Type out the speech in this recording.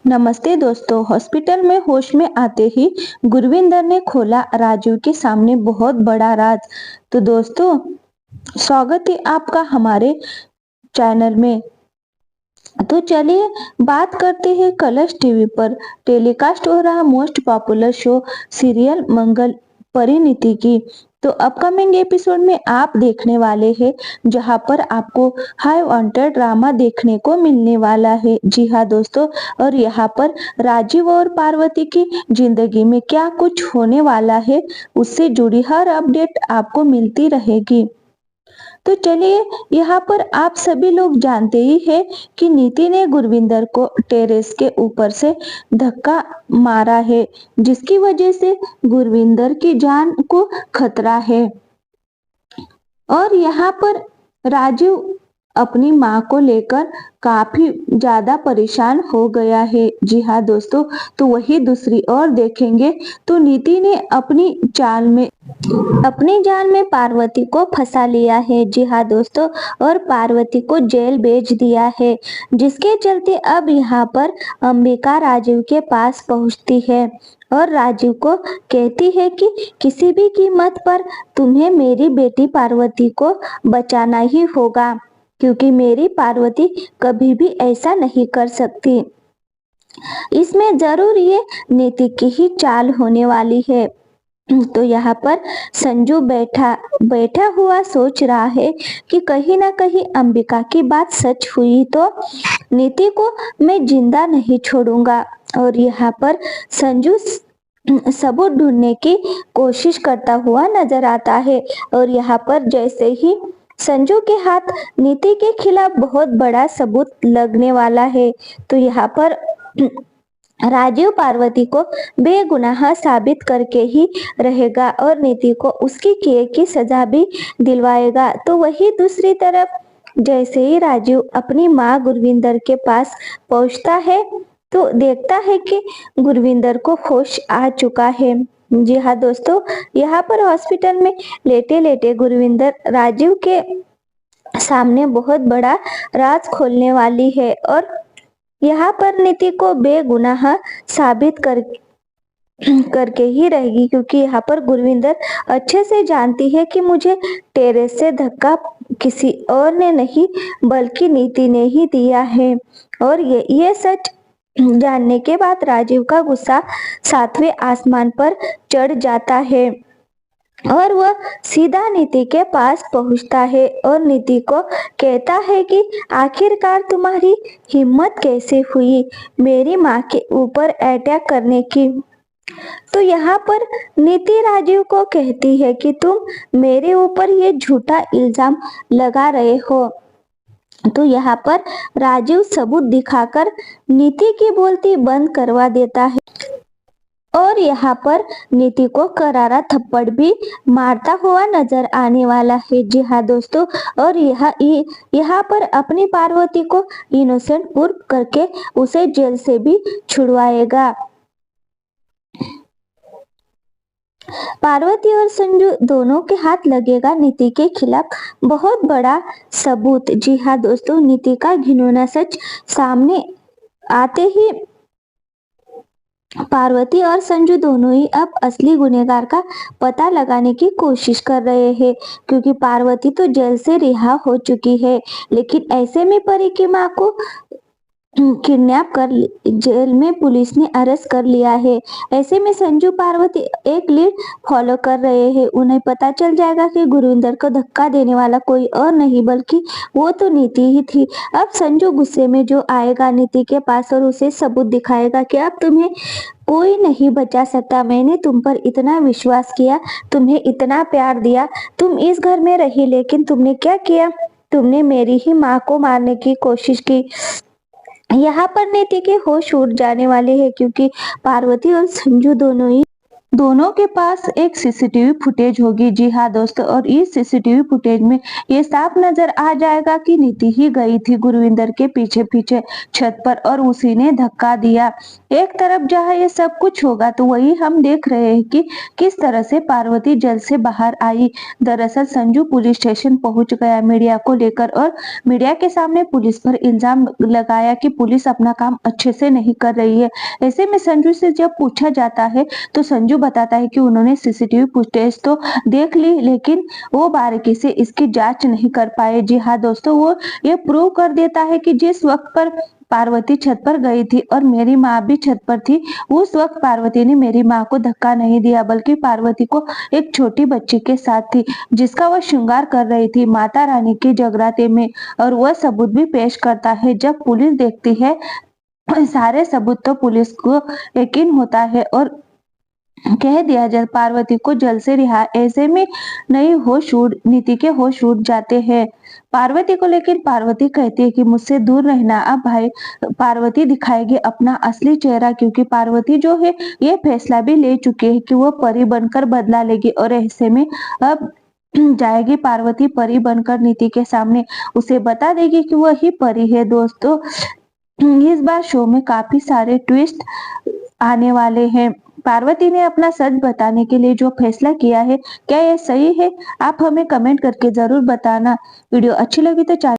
नमस्ते दोस्तों। हॉस्पिटल में होश में आते ही गुरविंदर ने खोला राजू के सामने बहुत बड़ा राज। तो दोस्तों, स्वागत है आपका हमारे चैनल में। तो चलिए बात करते हैं कलर्स टीवी पर टेलीकास्ट हो रहा मोस्ट पॉपुलर शो सीरियल मंगल परिणीति की। तो अपकमिंग एपिसोड में आप देखने वाले हैं जहां पर आपको हाई वांटेड ड्रामा देखने को मिलने वाला है। जी हाँ दोस्तों, और यहाँ पर राजीव और पार्वती की जिंदगी में क्या कुछ होने वाला है उससे जुड़ी हर अपडेट आपको मिलती रहेगी। तो चलिए, यहाँ पर आप सभी लोग जानते ही हैं कि नीति ने गुरविंदर को टेरेस के ऊपर से धक्का मारा है, जिसकी वजह से गुरविंदर की जान को खतरा है। और यहाँ पर राजीव अपनी माँ को लेकर काफी ज्यादा परेशान हो गया है। जी हाँ दोस्तों, तो वही दूसरी ओर देखेंगे तो नीति ने अपनी जाल में पार्वती को फंसा लिया है। जी हाँ दोस्तों, और पार्वती को जेल भेज दिया है, जिसके चलते अब यहाँ पर अंबिका राजीव के पास पहुंचती है और राजीव को कहती है कि किसी भी कीमत पर तुम्हें मेरी बेटी पार्वती को बचाना ही होगा, क्योंकि मेरी पार्वती कभी भी ऐसा नहीं कर सकती। इसमें जरूर ये नीति की ही चाल होने वाली है। तो यहाँ पर संजू बैठा हुआ सोच रहा है कि कहीं ना कहीं अंबिका की बात सच हुई तो नीति को मैं जिंदा नहीं छोड़ूंगा। और यहाँ पर संजू सबूत ढूंढने की कोशिश करता हुआ नजर आता है। और यहाँ पर जैसे ही संजू के हाथ नीति के खिलाफ बहुत बड़ा सबूत लगने वाला है, तो यहाँ पर राजीव पार्वती को बेगुनाह साबित करके ही रहेगा और नीति को उसकी किए की सजा भी दिलवाएगा। तो वही दूसरी तरफ जैसे ही राजीव अपनी माँ गुरविंदर के पास पहुंचता है तो देखता है कि गुरविंदर को होश आ चुका है। जी हाँ दोस्तों, यहाँ पर हॉस्पिटल में लेटे लेटे गुरविंदर राजीव के सामने बहुत बड़ा राज खोलने वाली है और यहाँ पर नीति को बेगुनाह साबित करके ही रहेगी, क्योंकि यहाँ पर गुरविंदर अच्छे से जानती है कि मुझे टेरेस से धक्का किसी और ने नहीं बल्कि नीति ने ही दिया है। और ये सच जानने के बाद राजीव का गुस्सा 7वें आसमान पर चढ़ जाता है और वह सीधा नीति के पास पहुंचता है और नीति को कहता है कि आखिरकार तुम्हारी हिम्मत कैसे हुई मेरी माँ के ऊपर अटैक करने की। तो यहाँ पर नीति राजीव को कहती है कि तुम मेरे ऊपर ये झूठा इल्जाम लगा रहे हो। तो यहाँ पर राजीव सबूत दिखाकर नीति की बोलती बंद करवा देता है और यहाँ पर नीति को करारा थप्पड़ भी मारता हुआ नजर आने वाला है। जी हाँ दोस्तों, और यहाँ पर अपनी पार्वती को इनोसेंट प्रूव करके उसे जेल से भी छुड़वाएगा। पार्वती और संजू दोनों के हाथ लगेगा नीति के खिलाफ बहुत बड़ा सबूत। जी हाँ दोस्तों, नीति का घिनौना सच सामने आते ही पार्वती और संजू दोनों ही अब असली गुनहगार का पता लगाने की कोशिश कर रहे हैं, क्योंकि पार्वती तो जेल से रिहा हो चुकी है, लेकिन ऐसे में परी की माँ को किडनैप कर जेल में पुलिस ने अरेस्ट कर लिया है। ऐसे में संजू पार्वती एक लीड फॉलो कर रहे हैं। उन्हें पता चल जाएगा कि गुरविंदर को धक्का देने वाला कोई और नहीं बल्कि वो तो नीति ही थी। अब संजू गुस्से में जो आएगा नीति के पास और उसे सबूत दिखाएगा कि अब तुम्हें कोई नहीं बचा सकता, मैंने तुम पर इतना विश्वास किया, तुम्हें इतना प्यार दिया, तुम इस घर में रही, लेकिन तुमने क्या किया, तुमने मेरी ही माँ को मारने की कोशिश की। यहाँ पर नीति के होश उड़ जाने वाले हैं, क्योंकि पार्वती और संजू दोनों ही दोनों के पास एक सीसीटीवी फुटेज होगी। जी हाँ दोस्तों, और इस सीसीटीवी फुटेज में ये साफ नजर आ जाएगा कि नीति ही गई थी गुरविंदर के पीछे पीछे छत पर और उसी ने धक्का दिया। एक तरफ जहाँ ये सब कुछ होगा तो वही हम देख रहे हैं कि किस तरह से पार्वती जल से बाहर आई। दरअसल संजू पुलिस स्टेशन पहुंच गया मीडिया को लेकर और मीडिया के सामने पुलिस पर इल्जाम लगाया कि पुलिस अपना काम अच्छे से नहीं कर रही है। ऐसे में संजू से जब पूछा जाता है तो संजू बताता है कि उन्होंने सीसीटीवी फुटेज तो देख ली, लेकिन वो बारीकी से इसकी जांच नहीं कर पाए। जी हाँ दोस्तों, वो ये प्रूव कर देता है कि जिस वक्त पर पार्वती छत पर गई थी और मेरी माँ भी छत पर थी, उस वक्त पार्वती ने मेरी माँ को धक्का नहीं दिया, बल्कि पार्वती को एक छोटी बच्ची के साथ थी जिसका वह श्रृंगार कर रही थी माता रानी के जगराते में। और वह सबूत भी पेश करता है। जब पुलिस देखती है सारे सबूत तो पुलिस को यकीन होता है और कह दिया जाए पार्वती को जल्द से रिहा। ऐसे में नई होश उड़ नीति के होश उड़ जाते हैं पार्वती को, लेकिन पार्वती कहती है कि मुझसे दूर रहना। अब भाई पार्वती दिखाएगी अपना असली चेहरा, क्योंकि पार्वती जो है ये फैसला भी ले चुकी है कि वो परी बनकर बदला लेगी। और ऐसे में अब जाएगी पार्वती परी बनकर नीति के सामने, उसे बता देगी कि वह ही परी है। दोस्तों, इस बार शो में काफी सारे ट्विस्ट आने वाले हैं। पार्वती ने अपना सच बताने के लिए जो फैसला किया है, क्या यह सही है? आप हमें कमेंट करके जरूर बताना। वीडियो अच्छी लगी तो